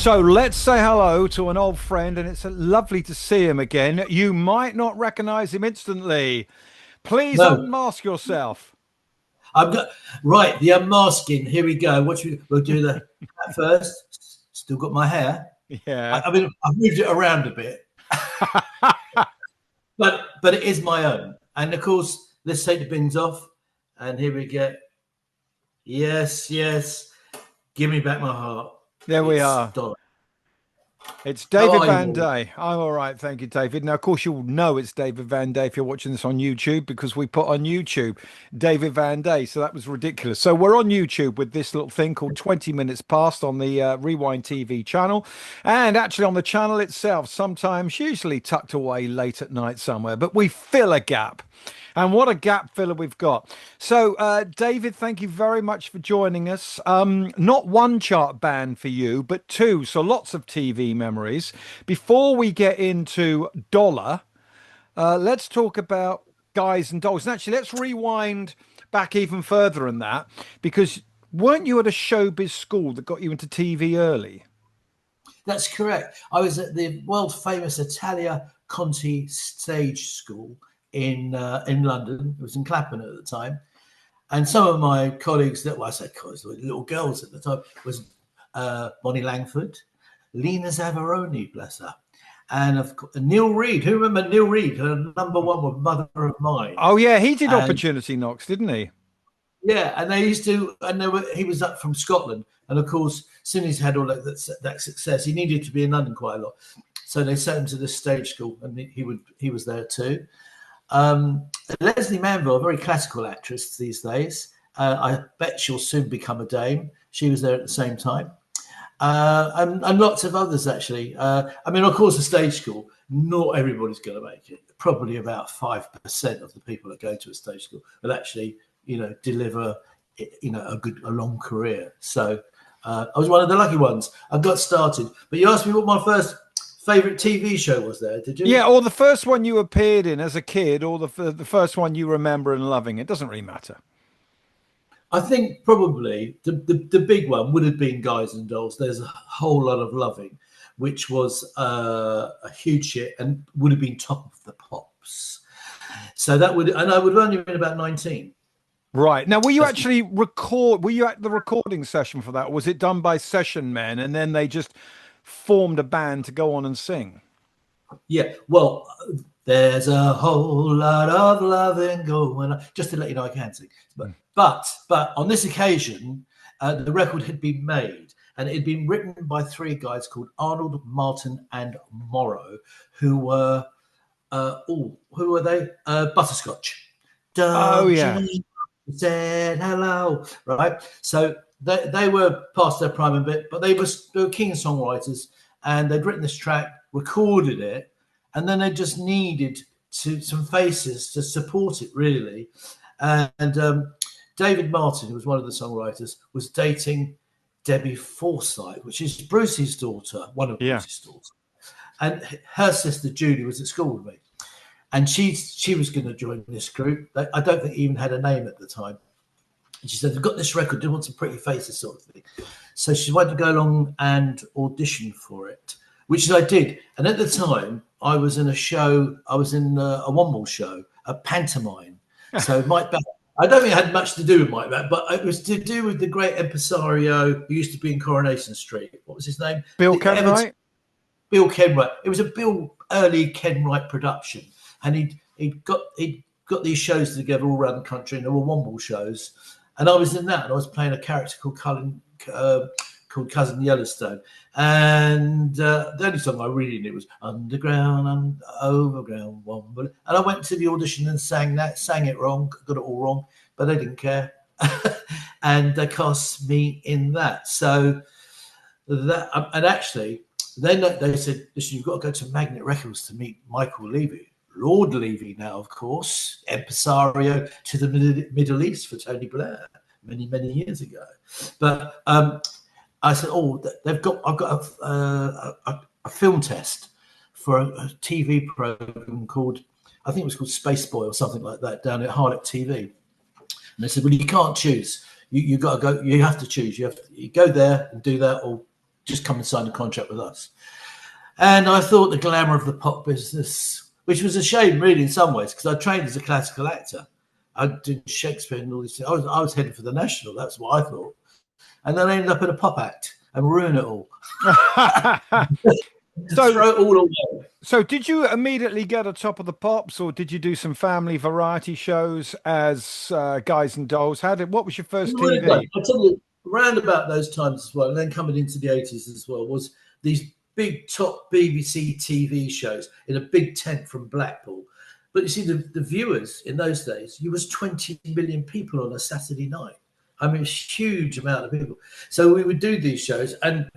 So let's say hello to an old friend, and it's lovely to see him again. You might not recognize him instantly. Please No, unmask yourself. I've got right. The unmasking. Here we go. We'll do the hat first. Still got my hair. Yeah. I mean, I've moved it around a bit, but it is my own. And of course, let's take the bins off. And here we go. Yes, yes. Give me back my heart. There we It's are. Dollar. It's How David are you Van all? Day. I'm all right, thank you, David. Now, of course, you'll know it's David Van Day if you're watching this on YouTube because we put on YouTube David Van Day. So that was ridiculous. So we're on YouTube with this little thing called 20 Minutes Past on the Rewind TV channel. And actually on the channel itself, sometimes, usually tucked away late at night somewhere, but we fill a gap. And what a gap filler we've got. So, David, thank you very much for joining us. Not one chart band for you, but two. So lots of TV memories. Before we get into Dollar, let's talk about Guys and Dolls. And actually, let's rewind back even further than that, because weren't you at a showbiz school that got you into TV early? That's correct. I was at the world famous Italia Conti Stage School in London. It was in Clapham at the time, and some of my colleagues I say colleagues, little girls at the time, was Bonnie Langford, Lena Zavaroni, bless her, and of course, Neil Reid. Who remember Neil Reid? Her number one was Mother of Mine, Oh, yeah, he did and Opportunity Knocks, didn't he? yeah, and they used to, and he was up from Scotland, and of course, as soon as he had all that success, he needed to be in London quite a lot. So they sent him to this stage school, and he was there too. Leslie Manville, a very classical actress these days. I bet she'll soon become a dame. She was there at the same time. And lots of others, actually. I mean, of course, the stage school, not everybody's going to make it. Probably about 5% of the people that go to a stage school will actually, deliver, a long career. So I was one of the lucky ones. I got started. But you asked me what my first favorite TV show was there, did you? Yeah, or the first one you appeared in as a kid, or the first one you remember and loving. It doesn't really matter. I think probably the big one would have been Guys and Dolls. There's a whole lot of loving, which was a huge hit and would have been top of the pops. So and I would have only been about 19. Right. Now, That's, were you at the recording session for that? Or was it done by session men and then they just formed a band to go on and sing? yeah. Well, there's a whole lot of loving going on. Just to let you know, I can sing. But on this occasion, the record had been made, and it had been written by three guys called Arnold, Martin, and Morrow, who were who were they? Butterscotch. Oh, Don't yeah. you said hello, right? So they were past their prime a bit, but they were keen songwriters, and they'd written this track, recorded it, and then they just needed some faces to support it, really. And David Martin, who was one of the songwriters, was dating Debbie Forsyth, which is Bruce's daughter, one of Yeah. Bruce's daughters. And her sister Judy was at school with me. And she was going to join this group. I don't think he even had a name at the time. And she said, "I've got this record. Do you want some pretty faces sort of thing?" So she wanted to go along and audition for it, which I did. And at the time, I was in a show. I was in a one-ball show, a pantomime. So Mike Batt, I don't think it had much to do with Mike Batt, but it was to do with the great impresario who used to be in Coronation Street. What was his name? Bill Kenwright? Bill Kenwright. It was a early Kenwright production. And he'd got these shows together all around the country, and there were one-ball shows. And I was in that, and I was playing a character called Cousin Yellowstone. And the only song I really knew was Underground and Overground One. And I went to the audition and sang it wrong, got it all wrong, but they didn't care. And they cast me in that. So that, and actually, then they said, "Listen, you've got to go to Magnet Records to meet Michael Levy." Lord Levy now, of course, impresario to the Middle East for Tony Blair many, many years ago. But I said, "Oh, I've got a film test for a TV program called, I think it was called Space Boy or something like that, down at Harlech TV." And they said, "Well, you can't choose. You got to go. You have to choose. You go there and do that, or just come and sign a contract with us. And I thought the glamour of the pop business, which was a shame really in some ways, because I trained as a classical actor. I did Shakespeare and all these things. I was headed for the National. That's what I thought. And then I ended up in a pop act and ruin it all. So throw it all away. So did you immediately get a Top of the Pops, or did you do some family variety shows as Guys and Dolls? What was your first TV? I'll tell you, around about those times as well, and then coming into the 80s as well, was these big top BBC TV shows in a big tent from Blackpool. But you see, the viewers in those days, you was 20 million people on a Saturday night. I mean, a huge amount of people. So we would do these shows. And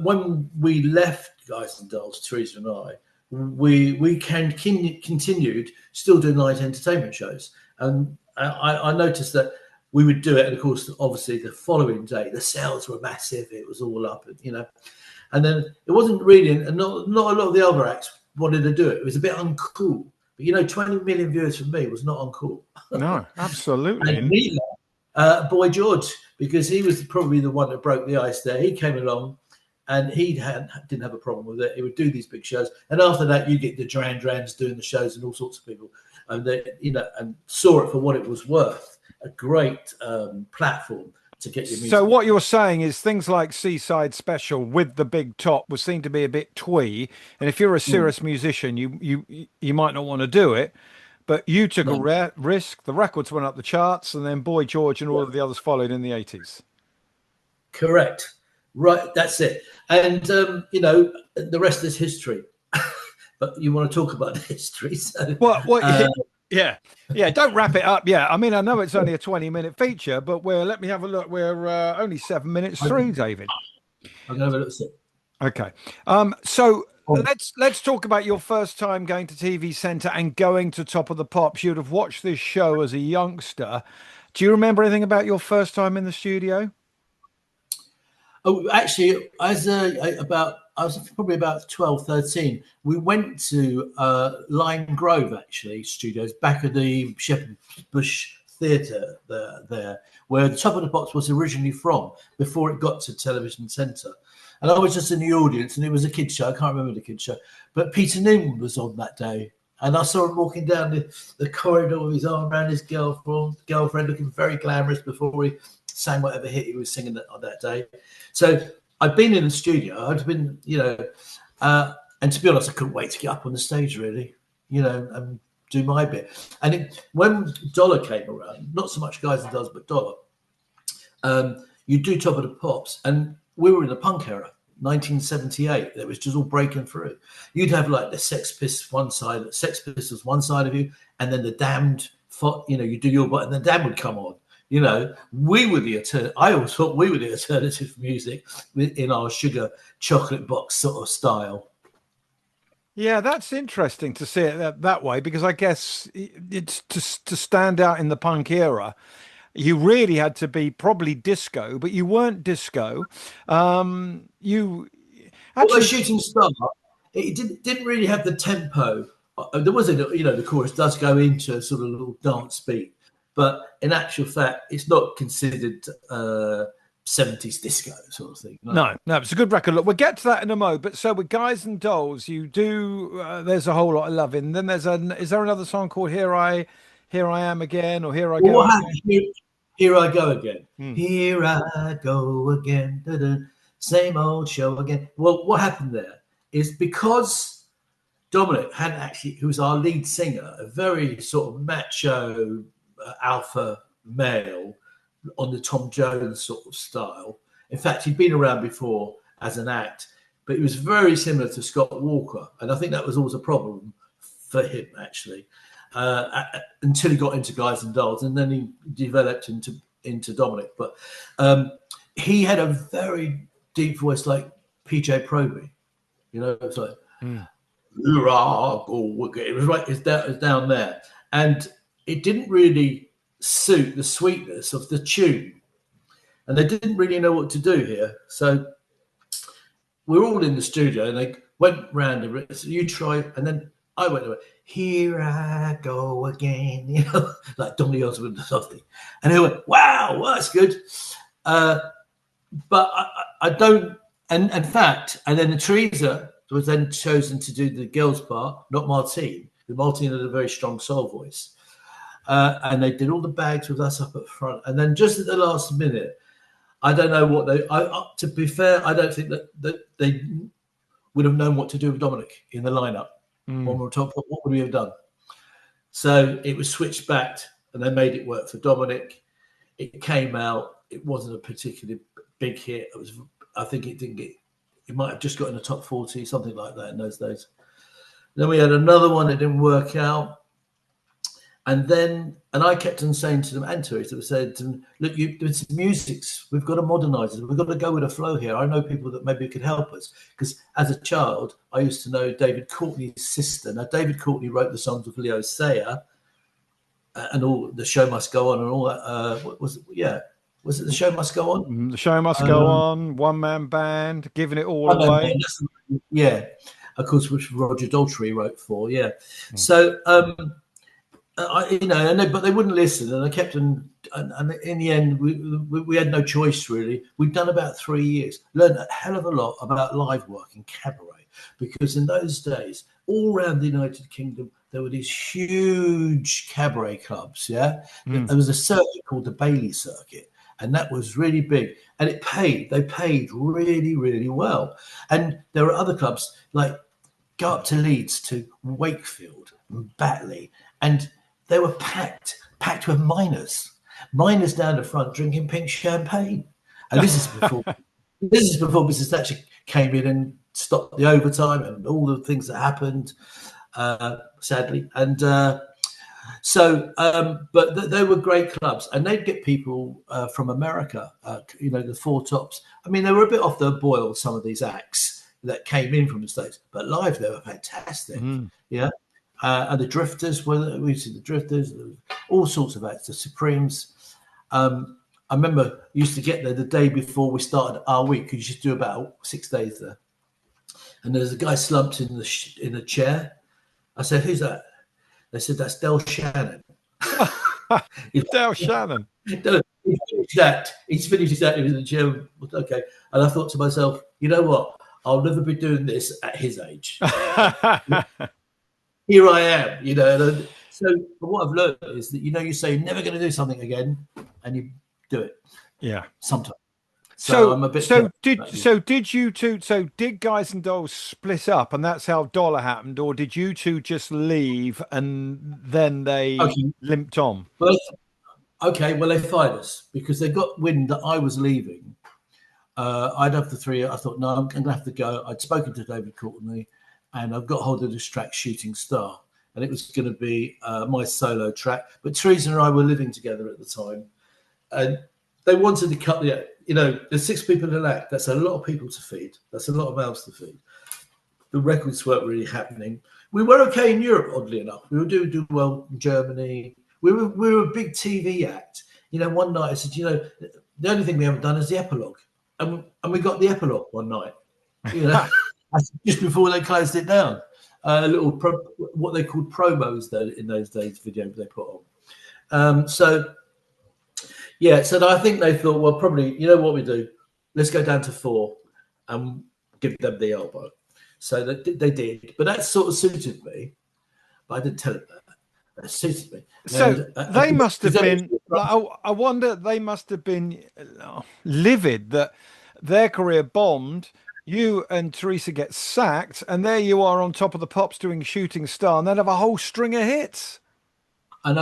when we left Guys and Dolls, Thereza and I, we continued still doing night entertainment shows. And I noticed that we would do it. And of course, obviously, the following day, the sales were massive. It was all up, And then it wasn't really, and not a lot of the other acts wanted to do it. It was a bit uncool. But 20 million viewers for me was not uncool. No, absolutely. And me, Boy George, because he was probably the one that broke the ice there. He came along and he didn't have a problem with it. He would do these big shows. And after that, you get the Duran Durans doing the shows and all sorts of people. And they, and saw it for what it was worth. A great platform to get your music. So what you're saying is things like Seaside Special with the big top was seen to be a bit twee, and if you're a serious musician, you might not want to do it, but you took a risk. The records went up the charts, and then Boy George and all of the others followed in the 80s. Correct. Right, that's it. And the rest is history. But you want to talk about history, so Yeah. Don't wrap it up. Yeah, I mean, I know it's only a 20-minute feature, but let me have a look. We're only 7 minutes through, David. I'm gonna have a look. Okay. So let's talk about your first time going to TV Centre and going to Top of the Pops. You'd have watched this show as a youngster. Do you remember anything about your first time in the studio? Oh, actually, I was probably about 12, 13. We went to Lime Grove, actually, studios, back at the Shepherd Bush Theatre there, where the Top of the Pops was originally from, before it got to Television Centre. And I was just in the audience, and it was a kid's show. I can't remember the kid's show. But Peter Newman was on that day. And I saw him walking down the corridor with his arm around his girlfriend, looking very glamorous before he sang whatever hit he was singing on that day. So I'd been in the studio. I'd been, and to be honest, I couldn't wait to get up on the stage, really, and do my bit. And when Dollar came around, not so much Guys and Dolls, but Dollar, you do Top of the Pops. And we were in the punk era, 1978. It was just all breaking through. You'd have like the Sex Pistols one side of you, and then the Damned, you do your bit, and the Damned would come on. We were the alternative. I always thought we were the alternative music in our sugar chocolate box sort of style. Yeah, that's interesting to see it that way, because I guess it's to stand out in the punk era, you really had to be probably disco, but you weren't disco. You actually, Shooting Star, it didn't really have the tempo. There was the chorus does go into a sort of little dance beat. But in actual fact, it's not considered 70s disco sort of thing. No, it's a good record. Look, we'll get to that in a mo. But so with Guys and Dolls, you do. There's a whole lot of loving. Then is there another song called Here I Am Again, or Here I Go? What happened? Here I Go Again. Here I go again. Da-da. Same old show again. Well, what happened there is because Dominic hadn't actually, who was our lead singer, a very sort of macho alpha male on the Tom Jones sort of style. In fact, he'd been around before as an act, but he was very similar to Scott Walker, and I think that was always a problem for him actually, until he got into Guys and Dolls, and then he developed into Dominic. But he had a very deep voice like PJ Proby, it's like here I go again. It was right, it's down there, and it didn't really suit the sweetness of the tune. And they didn't really know what to do here. So we're all in the studio, and they went round and so you try, and then I went away, here I go again, like Donny Osmond or something. And he went, wow, well, that's good. But I don't And in fact, and then Thereza was then chosen to do the girls' part, not Martine. Martine had a very strong soul voice. And they did all the bags with us up at front. And then just at the last minute, I don't know what to be fair, I don't think that they would have known what to do with Dominic in the lineup. When we were top, what would we have done? So it was switched back and they made it work for Dominic. It came out. It wasn't a particularly big hit. I think it didn't get, it might have just got in the top 40, something like that in those days. Then we had another one that didn't work out. And I kept on saying to them, and Thereza said to them, look, it's music. We've got to modernise it. We've got to go with a flow here. I know people that maybe could help us. Because as a child, I used to know David Courtney's sister. Now, David Courtney wrote the songs with Leo Sayer and all The Show Must Go On and all that. Was it The Show Must Go On? The Show Must Go On, one-man band, giving it all away. Yeah. Of course, which Roger Daltrey wrote for, yeah. So, but they wouldn't listen, and I kept on. And in the end, we had no choice really. We'd done about 3 years, learned a hell of a lot about live work and cabaret, because in those days, all around the United Kingdom, there were these huge cabaret clubs. Yeah, there was a circuit called the Bailey Circuit, and that was really big, and it paid. They paid really, really well, and there were other clubs like go up to Leeds, to Wakefield and Batley, and they were packed with miners down the front drinking pink champagne. And this is before Mrs. Thatcher came in and stopped the overtime and all the things that happened, sadly. And but they were great clubs, and they'd get people from America, the Four Tops. I mean, they were a bit off the boil, some of these acts that came in from the States, but live they were fantastic. Yeah. And the Drifters, we see the Drifters, all sorts of acts, the Supremes. I remember I used to get there the day before we started our week, because you just do about 6 days there. And there's a guy slumped in the chair. I said, "Who's that?" They said, "That's Del Shannon." Del Shannon. He's finished his act in the chair. Okay. And I thought to myself, you know what? I'll never be doing this at his age. Here I am, So what I've learned is that, you say you're never going to do something again, and you do it. Yeah. Sometimes. So I'm a bit. Did Guys and Dolls split up, and that's how Dollar happened, or did you two just leave and then they limped on? Well, they fired us because they got wind that I was leaving. I'd have the three. I thought, no, I'm going to have to go. I'd spoken to David Courtney, and I've got hold of this track, Shooting Star, and it was going to be my solo track. But Thereza and I were living together at the time, and they wanted to cut there's 6 people in an act. That's a lot of people to feed. That's a lot of mouths to feed. The records weren't really happening. We were okay in Europe, oddly enough. We were doing well in Germany. We were a big TV act. One night I said, the only thing we haven't done is the epilogue. And we got the epilogue one night, just before they closed it down. What they called promos in those days, video they put on. So I think they thought, well, probably, what we do? Let's go down to 4 and give them the elbow. So they did. But that sort of suited me. But I didn't tell them that. That suited me. So they must have been, I wonder, they must have been livid that their career bombed. You and Thereza get sacked, and there you are on top of the pops doing Shooting Star, and they'd have a whole string of hits. And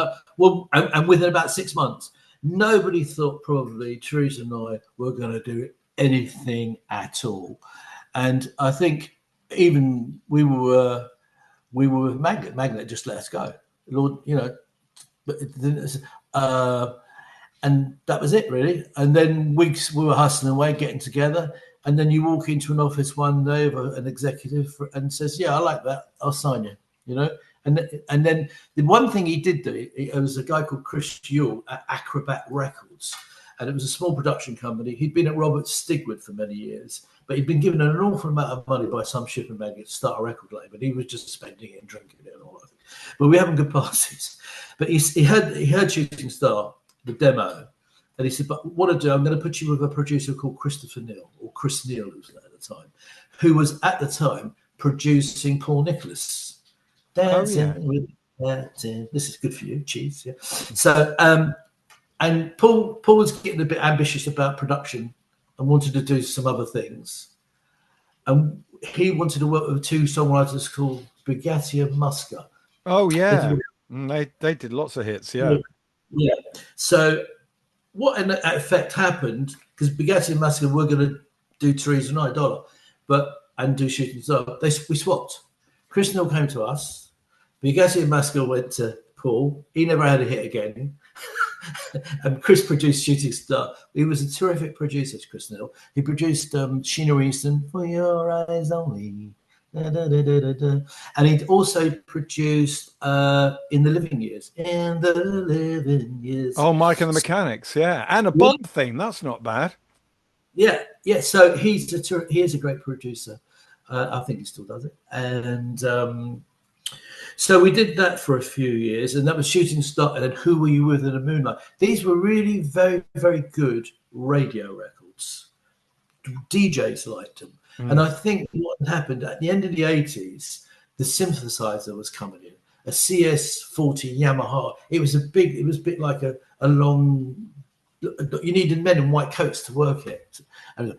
within about 6 months, nobody thought probably Thereza and I were going to do anything at all. And I think even we were with Magnet. Magnet just let us go. Lord, and that was it really. And then weeks we were hustling away, getting together. And then you walk into an office one day of an executive and says, "Yeah, I like that. I'll sign you." And then the one thing he did do, it was a guy called Chris Yule at Acrobat Records, and it was a small production company. He'd been at Robert Stigwood for many years, but he'd been given an awful amount of money by some shipping magnet to start a record label, and he was just spending it and drinking it and all that. But we having good parties. But he heard Shooting Star, the demo, and he said, "But what I do, I'm going to put you with a producer called Christopher Neal, or Chris Neal, who's there at the time, who was at the time producing Paul Nicholas. Dancing with dancing. This is good for you, cheese. Yeah. So, and Paul was getting a bit ambitious about production and wanted to do some other things. And he wanted to work with two songwriters called Bugatti and Musker. Oh yeah, they did lots of hits. Yeah. Yeah. So what in effect happened, because Bugatti and Musker were going to do Thereza and I, Dollar, and do Shooting Star. We swapped. Chris Neal came to us. Bugatti and Musker went to Paul. He never had a hit again. And Chris produced Shooting Star. He was a terrific producer, Chris Neal. He produced Sheena Easton, For Your Eyes Only. Da, da, da, da, da. And he'd also produced In the Living Years. In the Living Years. Oh, Mike and the Mechanics, yeah. And a Bond theme. That's not bad. Yeah. So he is a great producer. I think he still does it. And so we did that for a few years, and that was Shooting Star, and then Who Were You With in the Moonlight. These were really very, very good radio records. DJs liked them. And I think what happened at the end of the 80s, the synthesizer was coming in, a CS40 Yamaha. It was a bit like a long, you needed men in white coats to work it. And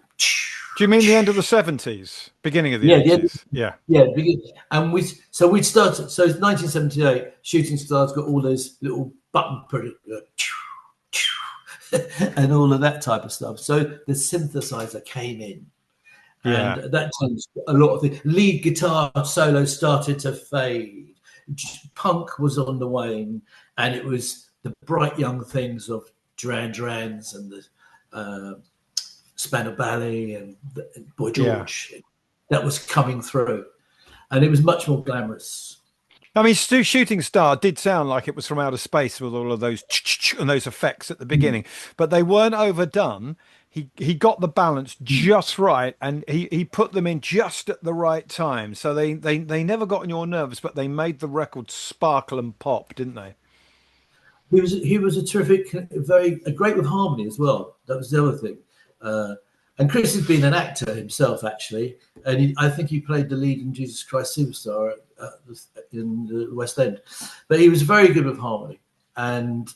do you mean the end of the 70s, beginning of the 80s? Yeah. And we'd started. So it's 1978. Shooting Star's got all those little button and all of that type of stuff. So the synthesizer came in, and that changed a lot of things. Lead guitar solos started to fade. Punk was on the wane, and it was the bright young things of Duran Duran's and the Spandau Ballet and Boy George that was coming through, and it was much more glamorous. I mean, Shooting Star did sound like it was from outer space with all of those and those effects at the beginning, but they weren't overdone. He got the balance just right, and he put them in just at the right time. So they never got on your nerves, but they made the record sparkle and pop, didn't they? He was a terrific, great with harmony as well. That was the other thing. And Chris has been an actor himself, actually, and I think he played the lead in Jesus Christ Superstar in the West End. But he was very good with harmony, and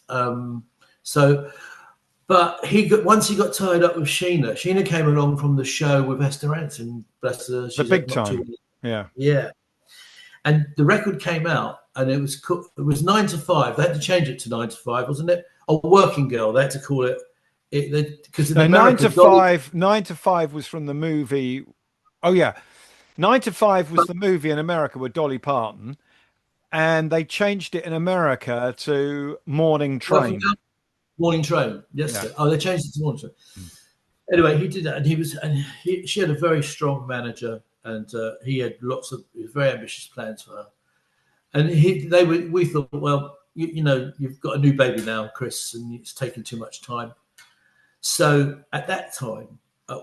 but once he got tied up with Sheena. Sheena came along from the show with Esther Ranson, bless her. The big time, yeah. And the record came out, and it was 9 to 5. They had to change it to 9 to 5, wasn't it? A Working Girl. They had to call it. Because 9 to 5. 9 to 5 was from the movie. Oh yeah, 9 to 5 was the movie in America with Dolly Parton, and they changed it in America to Morning Train. Morning Train, yes. Yeah. Oh, they changed it to Morning Train. Anyway, he did that, and she had a very strong manager, and he had very ambitious plans for her. And we thought, well, you know, you've got a new baby now, Chris, and it's taking too much time. So at that time,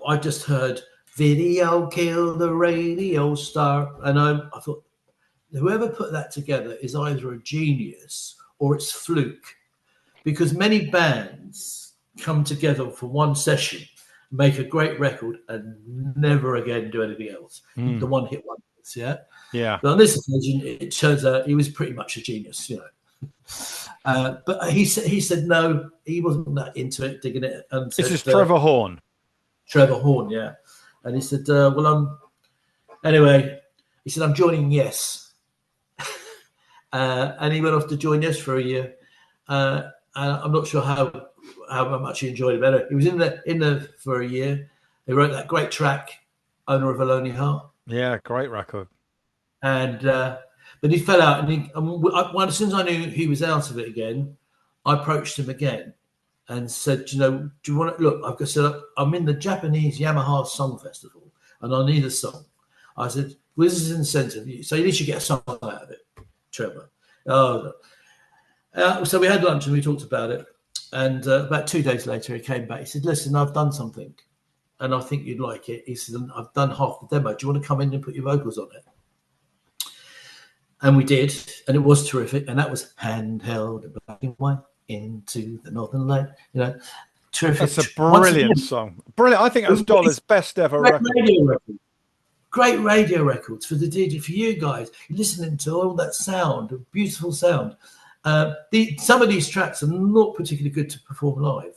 I just heard "Video Kill the Radio Star," and I thought, whoever put that together is either a genius or it's fluke, because many bands come together for one session, make a great record, and never again do anything else. The one-hit wonders, yeah. But on this occasion, it turns out he was pretty much a genius, you know. But he said no, he wasn't that into it, digging it. And this is Trevor Horn. Trevor Horn, yeah. And he said, anyway, he said, I'm joining Yes. And he went off to join Yes for a year. And I'm not sure how much he enjoyed it better. He was in there for a year. They wrote that great track, Owner of a Lonely Heart. Yeah, great record. And but he fell out, and as soon as I knew he was out of it again, I approached him again and said, do you want to look? I said, I'm in the Japanese Yamaha Song Festival, and I need a song. I said, well, this is an incentive, so you need to get a song out of it, Trevor. So we had lunch and we talked about it, and about 2 days later he came back. He said, listen, I've done something, and I think you'd like it. He said, I've done half the demo. Do you want to come in and put your vocals on it? And we did, and it was terrific. And that was Handheld Black and White Into the Northern Light. You know, terrific. It's a brilliant song. Brilliant. I think that's Dollar's best ever record. Great radio records for the DJ, for you guys. You're listening to all that sound, beautiful sound. Some of these tracks are not particularly good to perform live,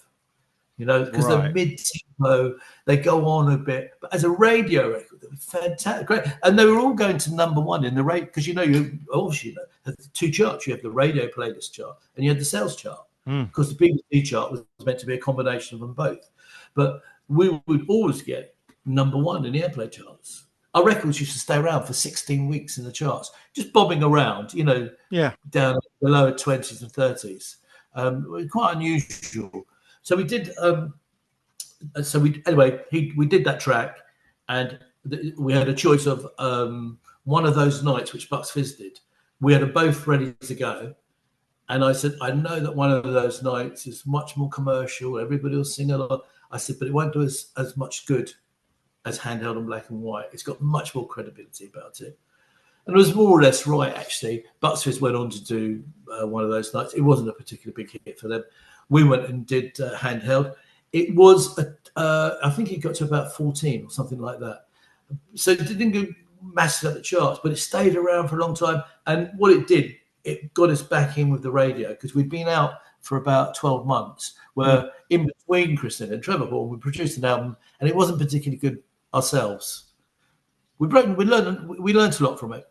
because they're mid-tempo, they go on a bit. But as a radio record, they were fantastic, great. And they were all going to #1 in the radio, because you obviously have the two charts. You have the radio playlist chart and you had the sales chart. Because the BBC chart was meant to be a combination of them both. But we would always get #1 in the airplay charts. Our records used to stay around for 16 weeks in the charts, just bobbing around, down the lower 20s and 30s. Quite unusual. So we did. We did that track, and we had a choice of one of those nights, which Bucks Fizz did. We had them both ready to go, and I said, I know that one of those nights is much more commercial. Everybody will sing a lot. I said, but it won't do as much good as Handheld and Black and White. It's got much more credibility about it. And it was more or less right, actually. Bucks Fizz went on to do one of those nights. It wasn't a particularly big hit for them. We went and did Handheld. It was, I think it got to about 14 or something like that. So it didn't go massive up the charts, but it stayed around for a long time. And what it did, it got us back in with the radio, because we'd been out for about 12 months, where in between Kristen and Trevor Hall, we produced an album, and it wasn't particularly good ourselves. We learned a lot from it.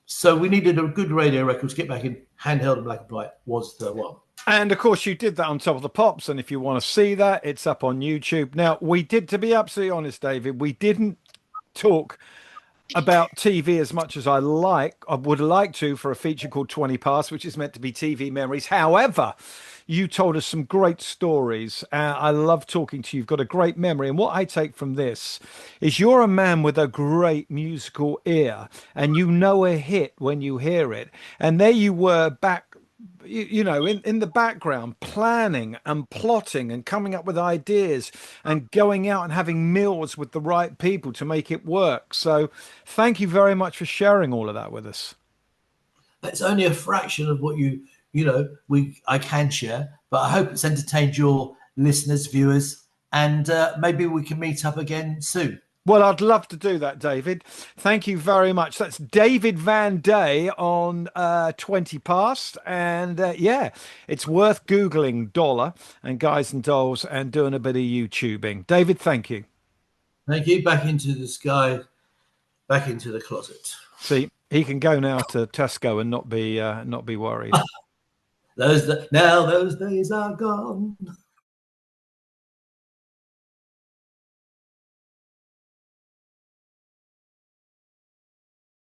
So we needed a good radio record to get back in. Handheld and Black and White was the one. And of course, you did that on Top of the Pops. And if you want to see that, it's up on YouTube. Now, we did, to be absolutely honest, David, we didn't talk about TV as much as I would like to for a feature called 20 Past, which is meant to be TV memories. However, you told us some great stories. I love talking to you. You've got a great memory. And what I take from this is you're a man with a great musical ear, and you know a hit when you hear it. And there you were back, in the background, planning and plotting and coming up with ideas and going out and having meals with the right people to make it work. So thank you very much for sharing all of that with us. That's only a fraction of what I can share, but I hope it's entertained your listeners, viewers, and maybe we can meet up again soon. Well, I'd love to do that, David. Thank you very much. That's David Van Day on 20 Past. And it's worth Googling Dollar and Guys and Dolls and doing a bit of YouTubing. David, thank you. Thank you. Back into the sky, back into the closet. See, he can go now to Tesco and not be worried. Those days are gone.